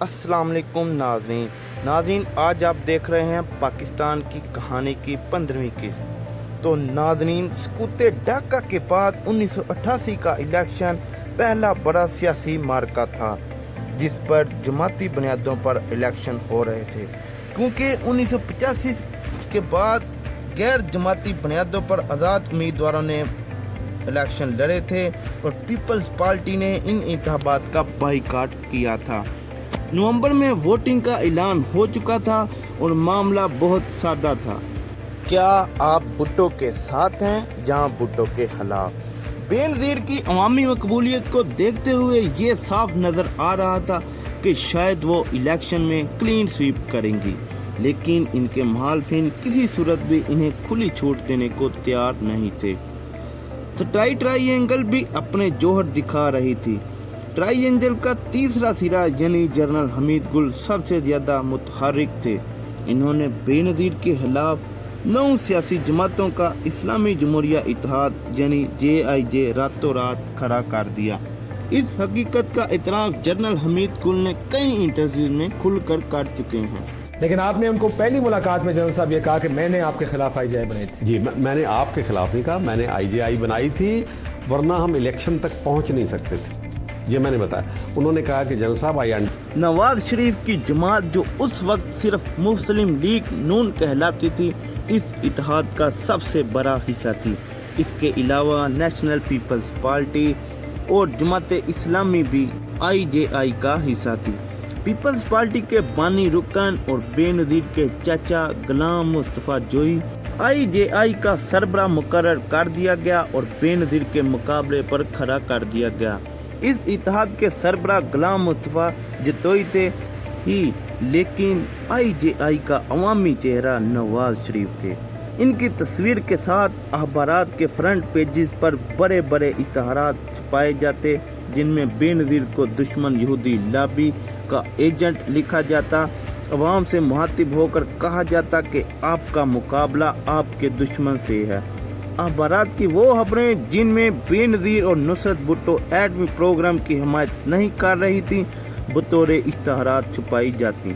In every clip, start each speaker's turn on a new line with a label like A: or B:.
A: अस्सलाम वालेकुम नाज़रीन, आज आप देख रहे हैं पाकिस्तान की कहानी की 15वीं किस्त। तो नाज़रीन, सकूत ढाका के बाद 1988 का इलेक्शन पहला बड़ा सियासी मार्का था जिस पर जमाती बुनियादों पर इलेक्शन हो रहे थे, क्योंकि 1985 के बाद गैर जमाती बुनियादों पर आज़ाद उम्मीदवारों ने इलेक्शन लड़े थे और पीपल्स पार्टी ने इन इंतखाबात का बाइकाट किया था। नवंबर में वोटिंग का ऐलान हो चुका था और मामला बहुत सादा था। क्या आप भुट्टो के साथ हैं या भुट्टो के खिलाफ? बेनज़ीर की अवामी मकबूलियत को देखते हुए ये साफ नज़र आ रहा था कि शायद वो इलेक्शन में क्लीन स्वीप करेंगी, लेकिन इनके मुखालिफिन किसी सूरत भी इन्हें खुली छूट देने को तैयार नहीं थे। तो ट्राइएंगल भी अपने जोहर दिखा रही थी। ट्राइएंगल का तीसरा सिरा यानी जनरल हमीद गुल सबसे ज़्यादा मुतहर्रिक थे। इन्होंने बेनज़ीर के खिलाफ 9 सियासी जमातों का इस्लामी जमहूरिया इत्तेहाद यानी JIJ रातों रात खड़ा कर दिया। इस हकीकत का इतराफ़ जनरल हमीद गुल ने कई इंटरव्यूज में खुलकर कर चुके हैं।
B: लेकिन आपने उनको पहली मुलाकात में जनरल साहब ये कहा कि मैंने आपके खिलाफ IJI बनाई थी।
C: जी, मैंने आपके खिलाफ नहीं कहा, मैंने IJI बनाई थी, वरना हम इलेक्शन तक पहुंच नहीं सकते थे, ये मैंने बताया। उन्होंने कहा कि जनरल साहब
A: नवाज शरीफ की जमात जो उस वक्त सिर्फ मुस्लिम लीग नून कहलाती थी, इस इत्तेहाद का सबसे बड़ा हिस्सा थी। इसके अलावा नेशनल पीपल्स पार्टी और जमात इस्लामी भी IJI का हिस्सा थी। पीपल्स पार्टी के बानी रुकन और बेनज़ीर के चाचा गुलाम मुस्तफ़ा जोई IJI का सरबराह मुकर्रर कर दिया गया और बेनज़ीर के मुकाबले पर खड़ा कर दिया गया। इस इत्तेहाद के सरबराह गुलाम मुस्तफ़ा जतोई थे ही, लेकिन IJI का अवामी चेहरा नवाज शरीफ थे। इनकी तस्वीर के साथ अखबारात के फ्रंट पेजेस पर बड़े बड़े इश्तहारात छपाए जाते, जिनमें बेनज़ीर को दुश्मन यहूदी लॉबी का एजेंट लिखा जाता। अवाम से मुखातिब होकर कहा जाता कि आपका मुकाबला आपके दुश्मन से है। अखबारात की वो खबरें जिनमें बेनज़ीर और नुसरत भुट्टो एटमी प्रोग्राम की हिमायत नहीं कर रही थी, बतौर इश्तहारात छुपाई जाती।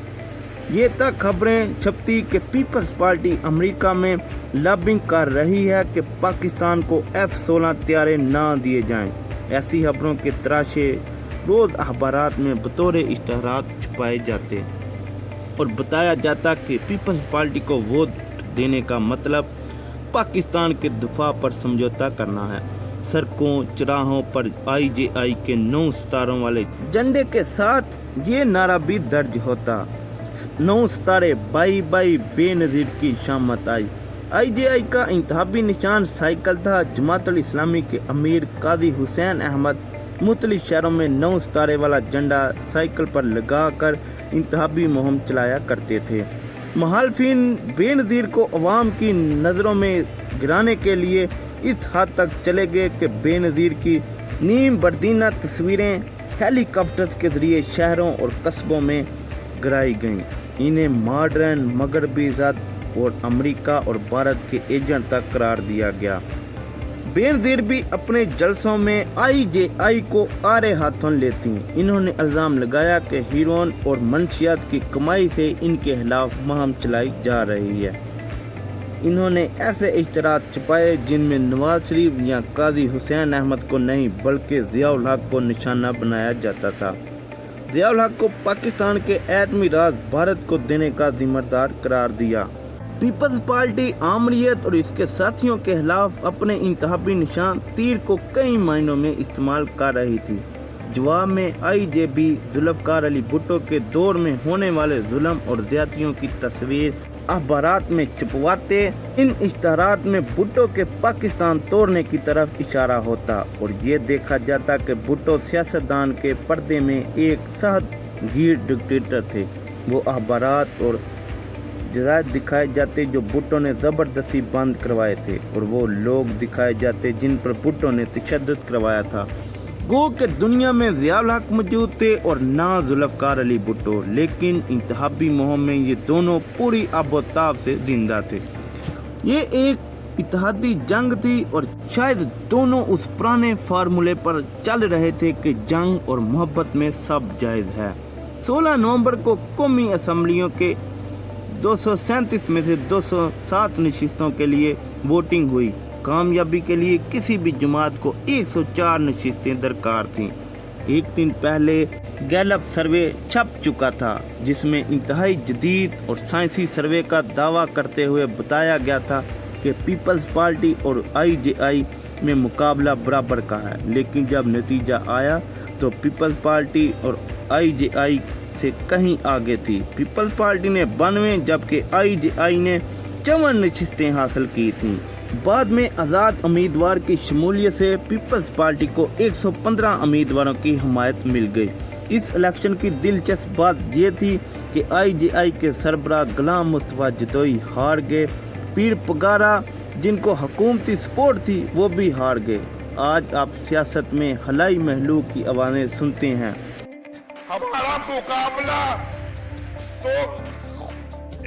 A: ये तक खबरें छपती कि पीपल्स पार्टी अमेरिका में लॉबिंग कर रही है कि पाकिस्तान को F-16 तैयारे ना दिए जाएं। ऐसी खबरों के तराशे रोज़ अखबारात में बतौर इश्तहारात छुपाए जाते और बताया जाता कि पीपल्स पार्टी को वोट देने का मतलब पाकिस्तान के दफा पर समझौता करना है। सड़कों चौराहों पर IJI के 9 सितारों वाले झंडे के साथ ये नारा भी दर्ज होता, 9 सितारे बाई बाई बेनज़ीर की शामत आई। IJI का इंतखाबी निशान साइकिल था। जमात इस्लामी के अमीर काजी हुसैन अहमद मुख्तलिफ शहरों में 9 सितारे वाला झंडा साइकिल पर लगाकर इंतखाबी मुहिम चलाया करते थे। मुखालिफिन बेनज़ीर को अवाम की नज़रों में गिराने के लिए इस हद तक चले गए कि बेनज़ीर की नीम बर्दीना तस्वीरें हेलीकॉप्टर्स के ज़रिए शहरों और कस्बों में गिराई गईं। इन्हें मॉडर्न मगरबी ज़द और अमेरिका और भारत के एजेंट तक करार दिया गया। बेनज़ीर भी अपने जलसों में IJI को आड़े हाथों लेती। इन्होंने इल्ज़ाम लगाया कि हीरोइन और मंशियात की कमाई से इनके खिलाफ मुहिम चलाई जा रही है। इन्होंने ऐसे इश्तहारात छपाए जिनमें नवाज शरीफ या काजी हुसैन अहमद को नहीं बल्कि ज़ियाउल हक को निशाना बनाया जाता था। ज़ियाउल हक को पाकिस्तान के एटमी राज भारत को देने का जिम्मेदार करार दिया। पीपल्स पार्टी आमरीत और इसके साथियों के खिलाफ अपने इंतखाबी निशान तीर को कई मायनों में इस्तेमाल कर रही थी। जवाब में IJB जुल्फ़िकार अली भुट्टो के दौर में होने वाले जुल्म और ज़्यादतियों की तस्वीर अखबारात में छपवाते। इन इश्तहारात में भुट्टो के पाकिस्तान तोड़ने की तरफ इशारा होता और ये देखा जाता कि भुट्टो सियासतदान के पर्दे में एक सहदगीर डिक्टेटर थे। वो अखबारात और जराइद दिखाए जाते जो भुट्टो ने ज़बरदस्ती बंद करवाए थे और वो लोग दिखाए जाते जिन पर भुट्टो ने तशद्दुद करवाया था। गो के दुनिया में ज़ियाउल हक मौजूद थे और ना जुल्फ़िकार अली भुट्टो, लेकिन इंतखाबी मुहिम में ये दोनों पूरी आबोताब से जिंदा थे। ये एक इत्तेहादी जंग थी और शायद दोनों उस पुराने फार्मूले पर चल रहे थे कि जंग और मोहब्बत में सब जायज़ है। 16 नवंबर को कौमी असम्बलियों के 237 में से 207 नशिस्तों के लिए वोटिंग हुई। कामयाबी के लिए किसी भी जमात को 104 नशिस्तें दरकार थीं। एक दिन पहले गैलप सर्वे छप चुका था, जिसमें इंतहाई जदीद और साइंसी सर्वे का दावा करते हुए बताया गया था कि पीपल्स पार्टी और IJI में मुकाबला बराबर का है। लेकिन जब नतीजा आया तो पीपल्स पार्टी और IJI से कहीं आगे थी। पीपल्स पार्टी ने 92 जबकि IJI ने 54 नशिस्तें हासिल की थीं। बाद में आज़ाद उम्मीदवार की शमूलियत से पीपल्स पार्टी को 115 उम्मीदवारों की हमायत मिल गई। इस इलेक्शन की दिलचस्प बात यह थी कि IJI के सरबराह गुलाम मुस्तफा जतोई हार गए। पीर पगारा जिनको हुकूमती सपोर्ट थी वो भी हार गए। आज आप सियासत में हलाई महलूक की आवाज़ें सुनते हैं।
D: हमारा मुकाबला तो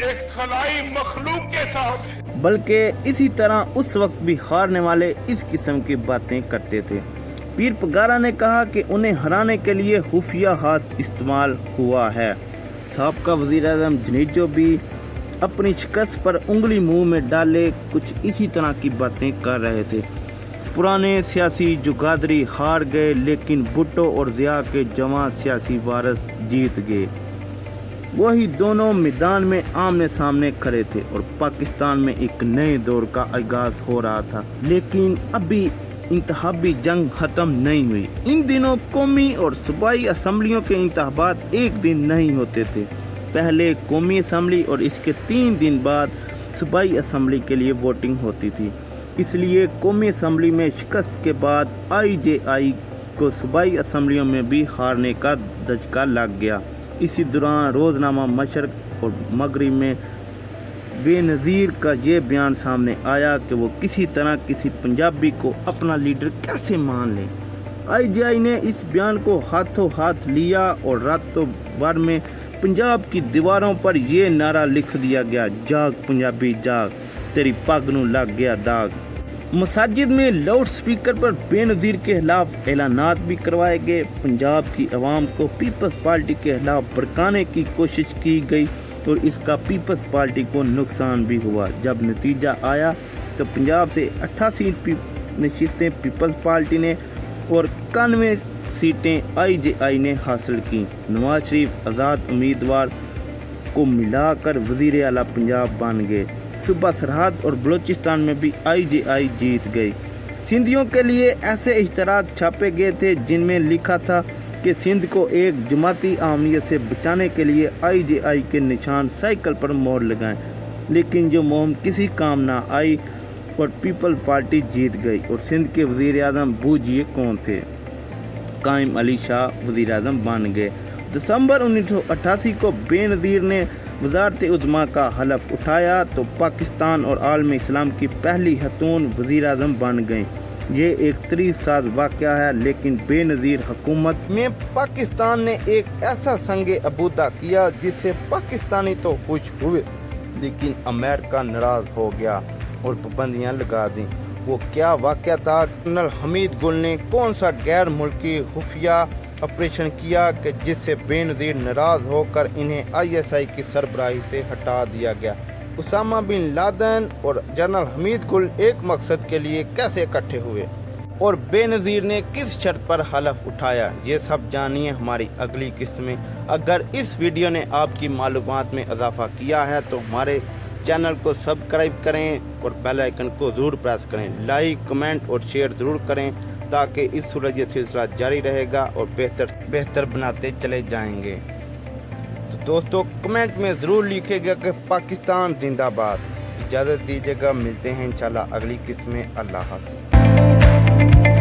D: एक खलाई मखलूक के साथ है।
A: बल्कि इसी तरह उस वक्त भी हारने वाले इस किस्म की बातें करते थे। पीर पगारा ने कहा कि उन्हें हराने के लिए खुफिया हाथ इस्तेमाल हुआ है। साबका वज़ीर आज़म जनेजो भी अपनी शिकस्त पर उंगली मुंह में डाले कुछ इसी तरह की बातें कर रहे थे। पुराने सियासी जुगादरी हार गए, लेकिन भुट्टो और ज़िया के जवां सियासी वारिस जीत गए। वही दोनों मैदान में आमने सामने खड़े थे और पाकिस्तान में एक नए दौर का आगाज हो रहा था। लेकिन अभी इंतखाबी जंग ख़त्म नहीं हुई। इन दिनों कौमी और सूबाई असम्बलियों के इंतखाबात एक दिन नहीं होते थे। पहले कौमी असम्बली और इसके 3 दिन बाद सूबाई असम्बली के लिए वोटिंग होती थी। इसलिए कौमी असम्बली में शिकस्त के बाद IJI को सूबाई असम्बलियों में भी हारने का धचका लग गया। इसी दौरान रोज़नामा मशरक़ और मगरिब में बेनज़ीर का ये बयान सामने आया कि वो किसी तरह किसी पंजाबी को अपना लीडर कैसे मान लें। IJI ने इस बयान को हाथों हाथ लिया और रातों भर में पंजाब की दीवारों पर ये नारा लिख दिया गया, जाग पंजाबी जाग, तेरी पग नूं लग गया दाग। मसाजिद में लाउड स्पीकर पर बेनज़ीर के खिलाफ ऐलानात भी करवाए गए। पंजाब की आवाम को पीपल्स पार्टी के खिलाफ भड़काने की कोशिश की गई और इसका पीपल्स पार्टी को नुकसान भी हुआ। जब नतीजा आया तो पंजाब से 88 नशिस्तें पीपल्स पार्टी ने और 91 सीटें IJI ने हासिल की। नवाज शरीफ आज़ाद उम्मीदवार को मिलाकर वज़ीर आला पंजाब बन गए। सूबा सरहद और बलूचिस्तान में भी IJI जीत गई। सिंधियों के लिए ऐसे इश्तराक छापे गए थे जिनमें लिखा था कि सिंध को एक जमाती आमियत से बचाने के लिए IJI के निशान साइकिल पर मोहर लगाएं। लेकिन जो मुहिम किसी काम ना आई और पीपल्स पार्टी जीत गई। और सिंध के वज़ीर आज़म बूझिए कौन थे, कायम अली शाह वज़ीर आज़म बन गए। दिसंबर 1988 को बेनज़ीर ने वज़ारत उज़्मा का हलफ उठाया तो पाकिस्तान और आलम इस्लाम की पहली खतून वज़ीर आज़म बन गई। ये एक तरीसाज वाक़या है, लेकिन बेनज़ीर हुकूमत में पाकिस्तान ने एक ऐसा संगे अबूदा किया जिससे पाकिस्तानी तो खुश हुए, लेकिन अमेरिका नाराज़ हो गया और पाबंदियाँ लगा दी। वो क्या वाक़या था? कर्नल हमीद गुल ने कौन सा गैर मुल्की खुफिया ऑपरेशन किया कि जिससे बेनज़ीर नाराज़ होकर इन्हें ISI की सरबराही से हटा दिया गया? उसामा बिन लादेन और जनरल हमीद गुल एक मकसद के लिए कैसे इकट्ठे हुए और बेनज़ीर ने किस शर्त पर हलफ उठाया? ये सब जानिए हमारी अगली किस्त में। अगर इस वीडियो ने आपकी मालूमात में इजाफा किया है तो हमारे चैनल को सब्सक्राइब करें और बेल आइकन को ज़रूर प्रेस करें। लाइक, कमेंट और शेयर ज़रूर करें ताकि इस सूरज सिलसिला जारी रहेगा और बेहतर बनाते चले जाएंगे। तो दोस्तों कमेंट में ज़रूर लिखिएगा कि पाकिस्तान जिंदाबाद। इजाज़त दीजिएगा, मिलते हैं इंशाल्लाह अगली किस्त में। अल्लाह हाफ़िज़।